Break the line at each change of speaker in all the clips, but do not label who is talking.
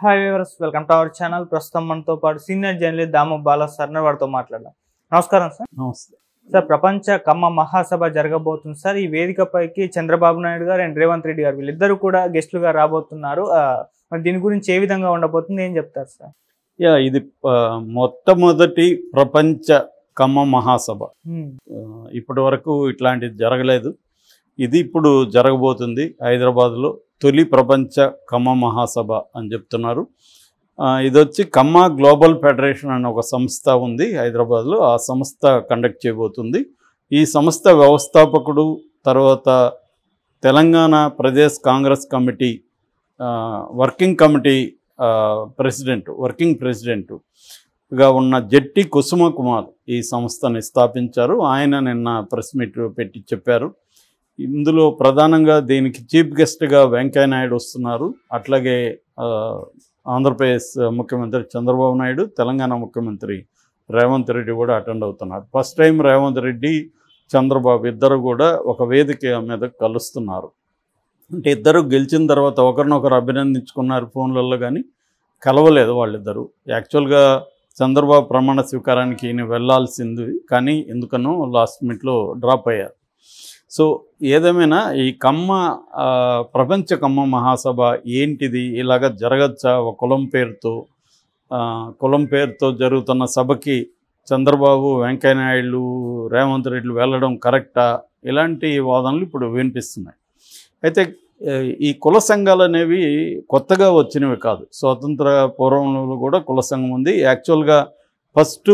Hi viewers, welcome to our channel. ప్రస్తుతం మనతో పాటు సీనియర్ జర్నలిస్ట్ దాము బాలా సార్ వారితో మాట్లాడదాం. నమస్కారం సార్.
నమస్తే
సార్, ప్రపంచ కమ్మ మహాసభ జరగబోతుంది సార్. ఈ వేదికపైకి చంద్రబాబు నాయుడు గారు అండ్ రేవంత్ రెడ్డి గారు వీళ్ళిద్దరూ కూడా గెస్టులుగా రాబోతున్నారు. మరి దీని గురించి ఏ విధంగా ఉండబోతుంది, ఏం చెప్తారు సార్?
ఇది మొట్టమొదటి ప్రపంచ కమ్మ మహాసభ. ఇప్పటి వరకు ఇట్లాంటిది జరగలేదు. ఇది ఇప్పుడు జరగబోతుంది. హైదరాబాద్లో తొలి ప్రపంచ కమ్మ మహాసభ అని చెప్తున్నారు. ఇది వచ్చి కమ్మ గ్లోబల్ ఫెడరేషన్ అనే ఒక సంస్థ ఉంది హైదరాబాద్లో. ఆ సంస్థ కండక్ట్ చేయబోతుంది. ఈ సంస్థ వ్యవస్థాపకుడు, తర్వాత Telangana Pradesh Congress committee working committee working ప్రెసిడెంట్గా ఉన్న జట్టి కుసుమ కుమార్ ఈ సంస్థని స్థాపించారు. ఆయన నిన్న ప్రెస్ మీట్ పెట్టి చెప్పారు. ఇందులో ప్రధానంగా దీనికి చీఫ్ గెస్ట్గా వెంకయ్య నాయుడు వస్తున్నారు. అట్లాగే ఆంధ్రప్రదేశ్ ముఖ్యమంత్రి చంద్రబాబు నాయుడు, తెలంగాణ ముఖ్యమంత్రి రేవంత్ రెడ్డి కూడా అటెండ్ అవుతున్నారు. ఫస్ట్ టైం రేవంత్ రెడ్డి, చంద్రబాబు ఇద్దరు కూడా ఒక వేదిక మీద కలుస్తున్నారు. అంటే ఇద్దరు గెలిచిన తర్వాత ఒకరినొకరు అభినందించుకున్నారు ఫోన్లలో, కానీ కలవలేదు వాళ్ళిద్దరూ. యాక్చువల్గా చంద్రబాబు ప్రమాణ స్వీకారానికి ఈయన వెళ్లాల్సింది, కానీ ఎందుకనో లాస్ట్ మినిట్లో డ్రాప్ అయ్యారు. సో ఏదేమైనా ఈ ప్రపంచ కమ్మ మహాసభ ఏంటిది, ఇలాగ జరగచ్చా? ఒక కులం పేరుతో జరుగుతున్న సభకి చంద్రబాబు, వెంకయ్య నాయుడు, రేవంత్ రెడ్డి వెళ్ళడం కరెక్టా? ఇలాంటి వాదనలు ఇప్పుడు వినిపిస్తున్నాయి. అయితే ఈ కుల సంఘాలు అనేవి కొత్తగా వచ్చినవి కాదు. స్వాతంత్ర పూర్వంలో కూడా కుల సంఘం ఉంది. యాక్చువల్గా ఫస్ట్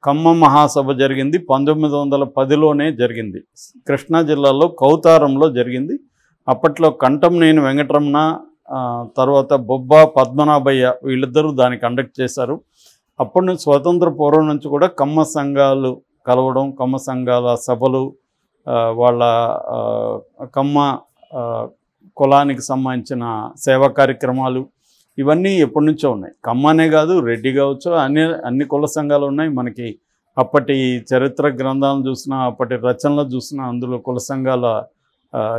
కమ్మ మహాసభ జరిగింది 1910లోనే జరిగింది. కృష్ణా జిల్లాలో కౌతారంలో జరిగింది. అప్పట్లో కంటంనేని వెంకటరమణ, తర్వాత బొబ్బా పద్మనాభయ్య వీళ్ళిద్దరూ దాన్ని కండక్ట్ చేశారు. అప్పటి నుంచి స్వతంత్ర పూర్వం నుంచి కూడా కమ్మ సంఘాలు కలవడం, కమ్మ సంఘాల సభలు, వాళ్ళ కమ్మ కులానికి సంబంధించిన సేవా కార్యక్రమాలు ఇవన్నీ ఎప్పటి నుంచో ఉన్నాయి. కమ్మనే కాదు, రెడ్డి కావచ్చు, అన్ని కుల సంఘాలు ఉన్నాయి. మనకి అప్పటి చరిత్ర గ్రంథాలను చూసినా, అప్పటి రచనలు చూసినా అందులో కుల సంఘాల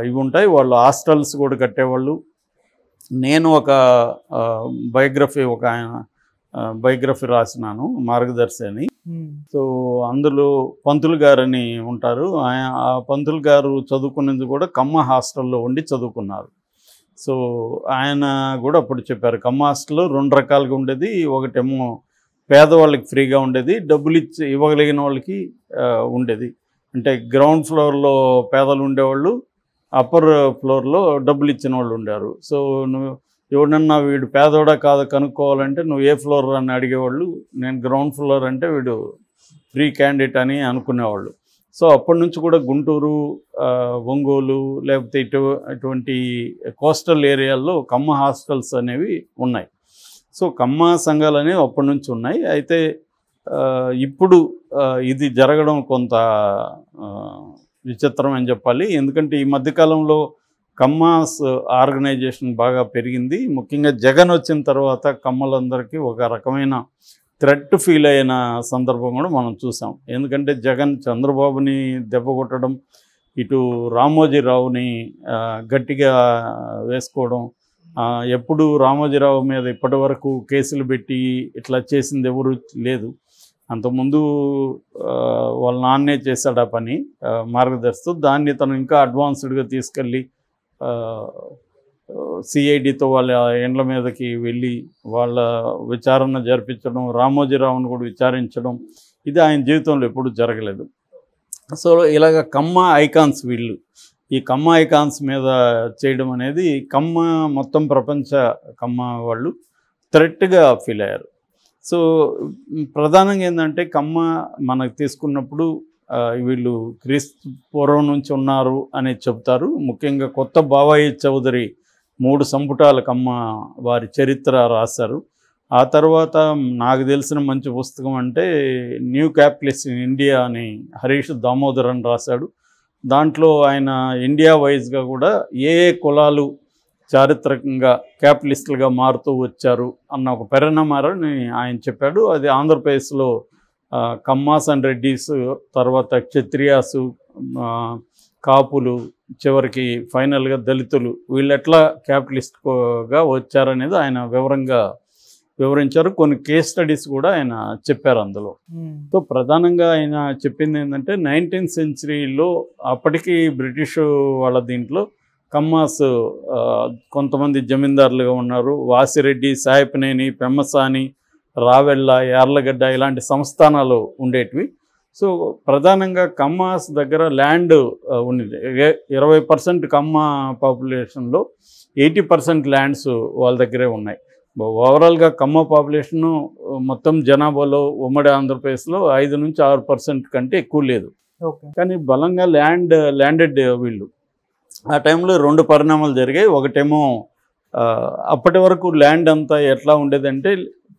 ఇవి ఉంటాయి. వాళ్ళు హాస్టల్స్ కూడా కట్టేవాళ్ళు. నేను ఒక బయోగ్రఫీ రాసినాను, మార్గదర్శి అని. సో అందులో పంతులు గారని ఉంటారు. ఆ పంతులు గారు చదువుకునేది కూడా కమ్మ హాస్టల్లో ఉండి చదువుకున్నారు. సో ఆయన కూడా అప్పుడు చెప్పారు, కమ్మ హాస్టల్లో 2 రకాలుగా ఉండేది. ఒకటేమో పేదవాళ్ళకి ఫ్రీగా ఉండేది, డబ్బులు ఇచ్చి ఇవ్వగలిగిన వాళ్ళకి ఉండేది. అంటే గ్రౌండ్ ఫ్లోర్లో పేదలు ఉండేవాళ్ళు, అప్పర్ ఫ్లోర్లో డబ్బులు ఇచ్చిన వాళ్ళు ఉండేవారు. సో నువ్వు ఎవడన్నా వీడు పేదోడా కాదా కనుక్కోవాలంటే నువ్వు ఏ ఫ్లోర్ అని అడిగేవాళ్ళు. నేను గ్రౌండ్ ఫ్లోర్ అంటే వీడు ఫ్రీ క్యాండిడేట్ అని అనుకునేవాళ్ళు. సో అప్పటి నుంచి కూడా గుంటూరు, ఒంగోలు, లేకపోతే ఇటువంటి కోస్టల్ ఏరియాల్లో కమ్మ హాస్టల్స్ అనేవి ఉన్నాయి. సో కమ్మ సంఘాలు అనేవి అప్పటి నుంచి ఉన్నాయి. అయితే ఇప్పుడు ఇది జరగడం కొంత విచిత్రం అని చెప్పాలి. ఎందుకంటే ఈ మధ్యకాలంలో కమ్మాస్ ఆర్గనైజేషన్ బాగా పెరిగింది. ముఖ్యంగా జగన్ వచ్చిన తర్వాత కమ్మలందరికీ ఒక రకమైన థ్రెట్ ఫీల్ అయిన సందర్భం కూడా మనం చూసాం. ఎందుకంటే జగన్ చంద్రబాబుని దెబ్బ కొట్టడం, ఇటు రామోజీరావుని గట్టిగా వేసుకోవడం, ఎప్పుడు రామోజీరావు మీద ఇప్పటి వరకు కేసులు పెట్టి ఇట్లా చేసింది ఎవరు లేదు. అంతకుముందు వాళ్ళ నాన్నే చేశాడు ఆ పని మార్గదర్శితో. దాన్ని తను ఇంకా అడ్వాన్స్డ్గా తీసుకెళ్ళి సిఐడితో వాళ్ళ ఎండ్ల మీదకి వెళ్ళి వాళ్ళ విచారణ జరిపించడం, రామోజీరావును కూడా విచారించడం, ఇది ఆయన జీవితంలో ఎప్పుడు జరగలేదు. సో ఇలాగ కమ్మ ఐకాన్స్ వీళ్ళు ఈ కమ్మ ఐకాన్స్ మీద చేయడం అనేది మొత్తం ప్రపంచ కమ్మ వాళ్ళు థ్రెట్గా ఫీల్ అయ్యారు. సో ప్రధానంగా ఏంటంటే కమ్మ మనకు తీసుకున్నప్పుడు వీళ్ళు క్రీస్తు పూర్వం నుంచి ఉన్నారు అనేది చెబుతారు. ముఖ్యంగా కొత్త బావాయి చౌదరి 3 సంపుటాల కమ్మ వారి చరిత్ర రాశారు. ఆ తర్వాత నాకు తెలిసిన మంచి పుస్తకం అంటే న్యూ క్యాపిటలిస్ట్ ఇన్ ఇండియా అని హరీష్ దామోదరన్ రాశాడు. దాంట్లో ఆయన ఇండియా వైజ్గా కూడా ఏ కులాలు చారిత్రకంగా క్యాపిటలిస్టులుగా మారుతూ వచ్చారు అన్న ఒక పరిణామాన్ని ఆయన చెప్పాడు. అది ఆంధ్రప్రదేశ్లో కమ్మాస్ అండ్ రెడ్డిస్, తర్వాత క్షత్రియాసు, కాపులు, చివరికి ఫైనల్గా దళితులు, వీళ్ళు ఎట్లా క్యాపిటలిస్ట్గా వచ్చారనేది ఆయన వివరంగా వివరించారు. కొన్ని కేస్ స్టడీస్ కూడా ఆయన చెప్పారు అందులో. సో ప్రధానంగా ఆయన చెప్పింది ఏంటంటే 19th సెంచరీలో అప్పటికి బ్రిటిష్ వాళ్ళ దీంట్లో కమ్మాస్ కొంతమంది జమీందారులుగా ఉన్నారు. వాసిరెడ్డి, సాయపనేని, పెమ్మసాని, రావెళ్ళ, యార్లగడ్డ ఇలాంటి సంస్థానాలు ఉండేటివి. సో ప్రధానంగా కమ్మాస్ దగ్గర ల్యాండ్ ఉండేది. 20% కమ్మ పాపులేషన్లో 80% ల్యాండ్స్ వాళ్ళ దగ్గరే ఉన్నాయి. ఓవరాల్గా కమ్మ పాపులేషను మొత్తం జనాభాలో ఉమ్మడి ఆంధ్రప్రదేశ్లో 5 నుంచి 6% కంటే ఎక్కువ లేదు. కానీ బలంగా ల్యాండెడ్ వీళ్ళు. ఆ టైంలో 2 పరిణామాలు జరిగాయి. ఒకటేమో అప్పటి వరకు ల్యాండ్ అంతా ఎట్లా ఉండేదంటే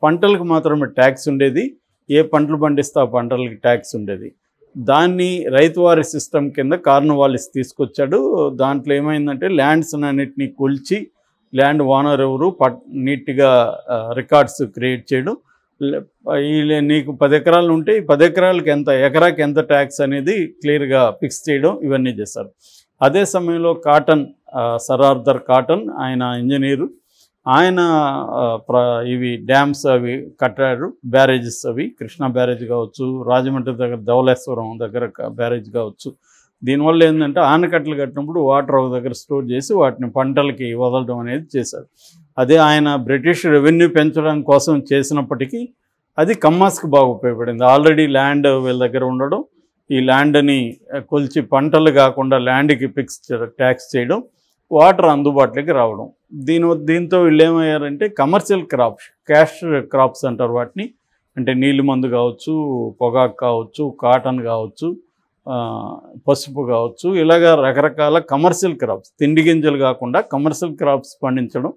పంటలకు మాత్రమే ట్యాక్స్ ఉండేది. ఏ పంటలు పండిస్తే ఆ పంటలకి ట్యాక్స్ ఉండేది. దాన్ని రైతువారి సిస్టమ్ కింద కార్నవాలిస్ తీసుకొచ్చాడు. దాంట్లో ఏమైందంటే ల్యాండ్స్ అన్నిటినీ కొలిచి ల్యాండ్ ఓనర్ ఎవరు నీట్గా రికార్డ్స్ క్రియేట్ చేయడం, నీకు 10 ఎకరాలు ఉంటే ఈ 10 ఎకరాలకి ఎకరాకి ఎంత ట్యాక్స్ అనేది క్లియర్గా ఫిక్స్ చేయడం, ఇవన్నీ చేశారు. అదే సమయంలో కాటన్, సర్ ఆర్థర్ కాటన్, ఆయన ఇంజనీరు, ఆయన ఇవి డ్యామ్స్ అవి కట్టాడు. బ్యారేజెస్ అవి కృష్ణా బ్యారేజ్ కావచ్చు, రాజమండ్రి దగ్గర ధవళేశ్వరం దగ్గర బ్యారేజ్ కావచ్చు. దీనివల్ల ఏంటంటే ఆనకట్టలు కట్టినప్పుడు వాటర్ ఒక దగ్గర స్టోర్ చేసి వాటిని పంటలకి వదలడం అనేది చేశారు. అదే ఆయన బ్రిటిష్ రెవెన్యూ పెంచడం కోసం చేసినప్పటికీ అది కమ్మాస్కి బాగా ఉపయోగపడింది. ఆల్రెడీ ల్యాండ్ వీళ్ళ దగ్గర ఉండడం, ఈ ల్యాండ్ని కొలిచి పంటలు కాకుండా ల్యాండ్కి ఫిక్స్ ట్యాక్స్ చేయడం, వాటర్ అందుబాటులోకి రావడం. దీంతో వీళ్ళు ఏమయ్యారంటే కమర్షియల్ క్రాప్స్, క్యాష్ క్రాప్స్ అంటారు వాటిని. అంటే నీళ్ళు మందు కావచ్చు, పొగాకు కావచ్చు, కాటన్ కావచ్చు, పసుపు కావచ్చు, ఇలాగా రకరకాల కమర్షియల్ క్రాప్స్, తిండి గింజలు కాకుండా కమర్షియల్ క్రాప్స్ పండించడం.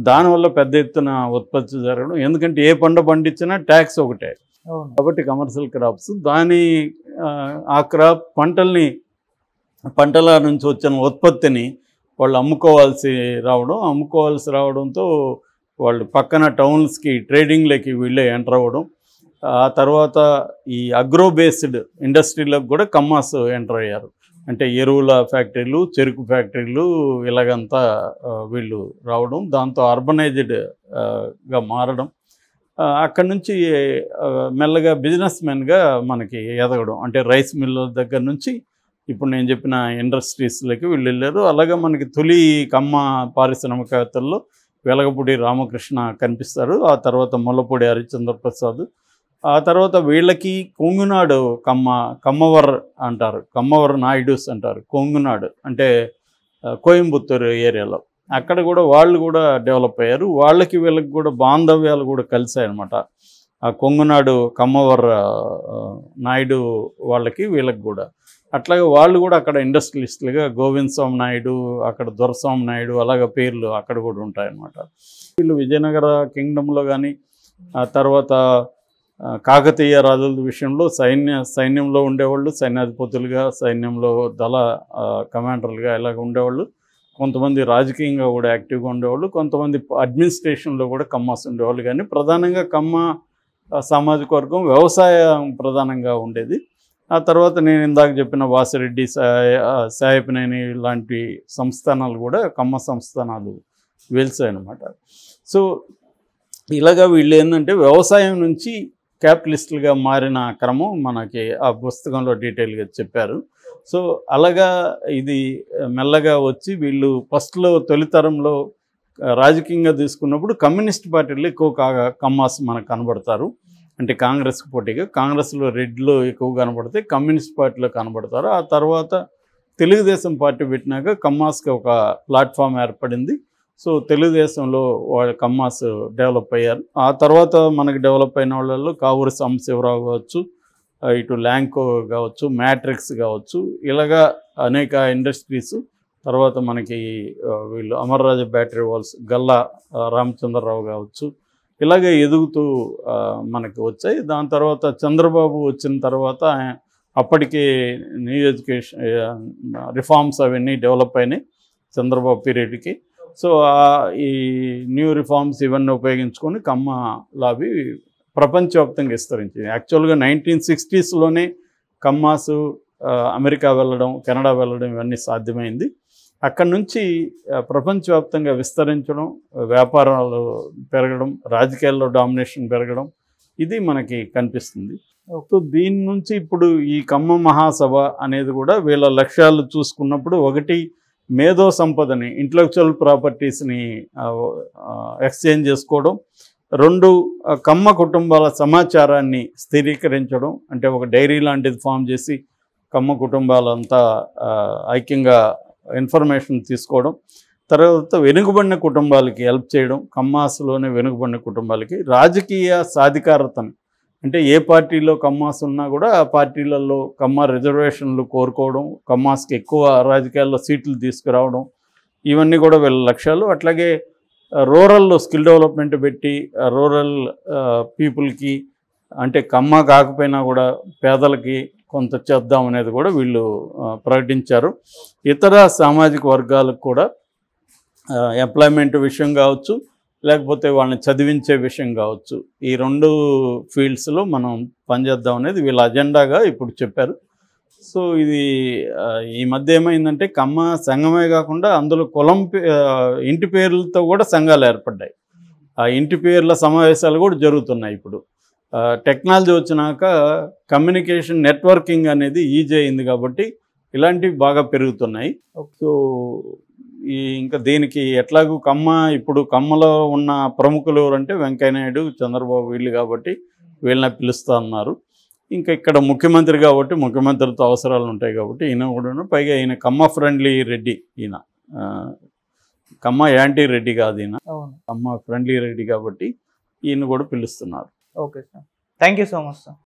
దానివల్ల పెద్ద ఎత్తున ఉత్పత్తి జరగడం. ఎందుకంటే ఏ పంట పండించినా ట్యాక్స్ ఒకటే కాబట్టి కమర్షియల్ క్రాప్స్. ఆ క్రాప్ పంటల నుంచి వచ్చిన ఉత్పత్తిని వాళ్ళు అమ్ముకోవాల్సి రావడంతో వాళ్ళు పక్కన టౌన్స్కి ట్రేడింగ్లకి వీళ్ళే ఎంటర్ అవ్వడం. ఆ తర్వాత ఈ అగ్రో బేస్డ్ ఇండస్ట్రీలకు కూడా కమ్మాస్ ఎంటర్ అయ్యారు. అంటే ఎరువుల ఫ్యాక్టరీలు, చెరుకు ఫ్యాక్టరీలు, ఇలాగంతా వీళ్ళు రావడం. దాంతో అర్బనైజ్డ్గా మారడం. అక్కడి నుంచి మెల్లగా బిజినెస్ మెన్గా మనకి ఎదగడం. అంటే రైస్ మిల్ల దగ్గర నుంచి ఇప్పుడు నేను చెప్పిన ఇండస్ట్రీస్లోకి వీళ్ళు వెళ్ళారు. అలాగే మనకి తొలి కమ్మ పారిశ్రామికవేత్తల్లో వెలగపూడి రామకృష్ణ కనిపిస్తారు. ఆ తర్వాత ముల్లపూడి హరిశ్చంద్ర ప్రసాద్. ఆ తర్వాత వీళ్ళకి కొంగునాడు కమ్మవర్ అంటారు, కమ్మవర్ నాయుడుస్ అంటారు. కొంగునాడు అంటే కోయంబత్తూరు ఏరియాలో, అక్కడ కూడా వాళ్ళు కూడా డెవలప్ అయ్యారు. వాళ్ళకి వీళ్ళకి కూడా బాంధవ్యాలు కూడా కలిసాయి అనమాట. ఆ కొంగునాడు కమ్మవర్ నాయుడు వాళ్ళకి వీళ్ళకి కూడా. అట్లాగే వాళ్ళు కూడా అక్కడ ఇండస్ట్రియలిస్టులుగా గోవింద్ స్వామి నాయుడు, అక్కడ దొరస్వామి నాయుడు, అలాగే పేర్లు అక్కడ కూడా ఉంటాయన్నమాట. వీళ్ళు విజయనగర కింగ్డమ్లో కానీ, ఆ తర్వాత కాకతీయ రాజుల విషయంలో సైన్యంలో ఉండేవాళ్ళు, సైన్యాధిపతులుగా, సైన్యంలో దళ కమాండర్లుగా ఇలాగ ఉండేవాళ్ళు. కొంతమంది రాజకీయంగా కూడా యాక్టివ్గా ఉండేవాళ్ళు, కొంతమంది అడ్మినిస్ట్రేషన్లో కూడా కమ్మాస్ ఉండేవాళ్ళు. కానీ ప్రధానంగా కమ్మ సామాజిక వర్గం వ్యవసాయం ప్రధానంగా ఉండేది. ఆ తర్వాత నేను ఇందాక చెప్పిన వాసిరెడ్డి, సాయపనేని లాంటి సంస్థానాలు కూడా కమ్మ సంస్థానాలు వెలిసాయన్నమాట. సో ఇలాగా వీళ్ళు ఏంటంటే వ్యవసాయం నుంచి క్యాపిటలిస్టులుగా మారిన క్రమం మనకి ఆ పుస్తకంలో డీటెయిల్గా చెప్పారు. సో అలాగా ఇది మెల్లగా వచ్చి వీళ్ళు ఫస్ట్లో తొలితరంలో రాజకీయంగా తీసుకున్నప్పుడు కమ్యూనిస్ట్ పార్టీలు ఎక్కువ కమ్మాస్ మనకు కనబడతారు. అంటే కాంగ్రెస్కి పోటీగా కాంగ్రెస్లో రెడ్లు ఎక్కువ కనబడితే కమ్యూనిస్ట్ పార్టీలో కనబడతారు. ఆ తర్వాత తెలుగుదేశం పార్టీ పెట్టినాక కమ్మాస్కి ఒక ప్లాట్ఫామ్ ఏర్పడింది. సో తెలుగుదేశంలో వాళ్ళ కమ్మాస్ డెవలప్ అయ్యారు. ఆ తర్వాత మనకి డెవలప్ అయిన వాళ్ళలో కావూరి సాంబశివరావు కావచ్చు, ఇటు ల్యాంకో కావచ్చు, మ్యాట్రిక్స్ కావచ్చు, ఇలాగా అనేక ఇండస్ట్రీస్. తర్వాత మనకి వీళ్ళు అమర్రాజా బ్యాటరీ వాల్స్, గల్లా రామచంద్రరావు కావచ్చు, ఇలాగే ఎదుగుతూ మనకి వచ్చాయి. దాని తర్వాత చంద్రబాబు వచ్చిన తర్వాత అప్పటికే న్యూ ఎడ్యుకేషన్ రిఫార్మ్స్ అవన్నీ డెవలప్ అయినాయి చంద్రబాబు పీరియడ్కి. సో ఈ న్యూ రిఫార్మ్స్ ఇవన్నీ ఉపయోగించుకొని కమ్మ లాబీ ప్రపంచవ్యాప్తంగా విస్తరించింది. యాక్చువల్గా 1960sలోనే కమ్మాసు అమెరికా వెళ్ళడం, కెనడా వెళ్ళడం ఇవన్నీ సాధ్యమైంది. అక్కడి నుంచి ప్రపంచవ్యాప్తంగా విస్తరించడం, వ్యాపారాలు పెరగడం, రాజకీయాల్లో డామినేషన్ పెరగడం ఇది మనకి కనిపిస్తుంది. సో దీని నుంచి ఇప్పుడు ఈ కమ్మ మహాసభ అనేది కూడా వీళ్ళ లక్ష్యాలు చూసుకున్నప్పుడు, ఒకటి మేధో సంపదని, ఇంటలెక్చువల్ ప్రాపర్టీస్ని ఎక్స్చేంజ్ చేసుకోవడం, రెండు కమ్మ కుటుంబాల సమాచారాన్ని స్థిరీకరించడం, అంటే ఒక డైరీ లాంటిది ఫామ్ చేసి కమ్మ కుటుంబాలంతా ఐక్యంగా ఇన్ఫర్మేషన్ తీసుకోవడం, తర్వాత వెనుకబడిన కుటుంబాలకి హెల్ప్ చేయడం, కమ్మాస్లోనే వెనుకబడిన కుటుంబాలకి రాజకీయ సాధికారతను, అంటే ఏ పార్టీలో కమ్మాస్ ఉన్నా కూడా ఆ పార్టీలలో కమ్మ రిజర్వేషన్లు కోరుకోవడం, కమ్మాస్కి ఎక్కువ రాజకీయాల్లో సీట్లు తీసుకురావడం, ఇవన్నీ కూడా వీళ్ళ లక్ష్యాలు. అట్లాగే రూరల్లో స్కిల్ డెవలప్మెంట్ పెట్టి రూరల్ పీపుల్కి, అంటే కమ్మ కాకపోయినా కూడా పేదలకి కొంత చేద్దాం అనేది కూడా వీళ్ళు ప్రకటించారు. ఇతర సామాజిక వర్గాలకు కూడా ఎంప్లాయ్మెంట్ విషయం కావచ్చు, లేకపోతే వాళ్ళని చదివించే విషయం కావచ్చు, ఈ రెండు ఫీల్డ్స్లో మనం పనిచేద్దాం అనేది వీళ్ళ అజెండాగా ఇప్పుడు చెప్పారు. సో ఇది ఈ మధ్య ఏమైందంటే కమ్మ సంఘమే కాకుండా అందులో కులం ఇంటి పేర్లతో కూడా సంఘాలు ఏర్పడ్డాయి. ఆ ఇంటి పేర్ల సమావేశాలు కూడా జరుగుతున్నాయి. ఇప్పుడు టెక్నాలజీ వచ్చినాక కమ్యూనికేషన్ నెట్వర్కింగ్ అనేది ఈజీ అయింది కాబట్టి ఇలాంటివి బాగా పెరుగుతున్నాయి. సో ఇంకా దీనికి ఎట్లాగూ కమ్మ, ఇప్పుడు కమ్మలో ఉన్న ప్రముఖులు ఎవరంటే వెంకయ్యనాయుడు, చంద్రబాబు వీళ్ళు కాబట్టి వీళ్ళని పిలుస్తూ ఉన్నారు. ఇంకా ఇక్కడ ముఖ్యమంత్రి కాబట్టి ముఖ్యమంత్రితో అవసరాలు ఉంటాయి కాబట్టి ఈయన కూడా, పైగా ఈయన కమ్మ ఫ్రెండ్లీ రెడ్డి, ఈయన కమ్మ యాంటీ రెడ్డి కాదు, ఈయన కమ్మ ఫ్రెండ్లీ రెడ్డి కాబట్టి ఈయన కూడా పిలుస్తున్నారు.
Okay sir, thank you so much sir.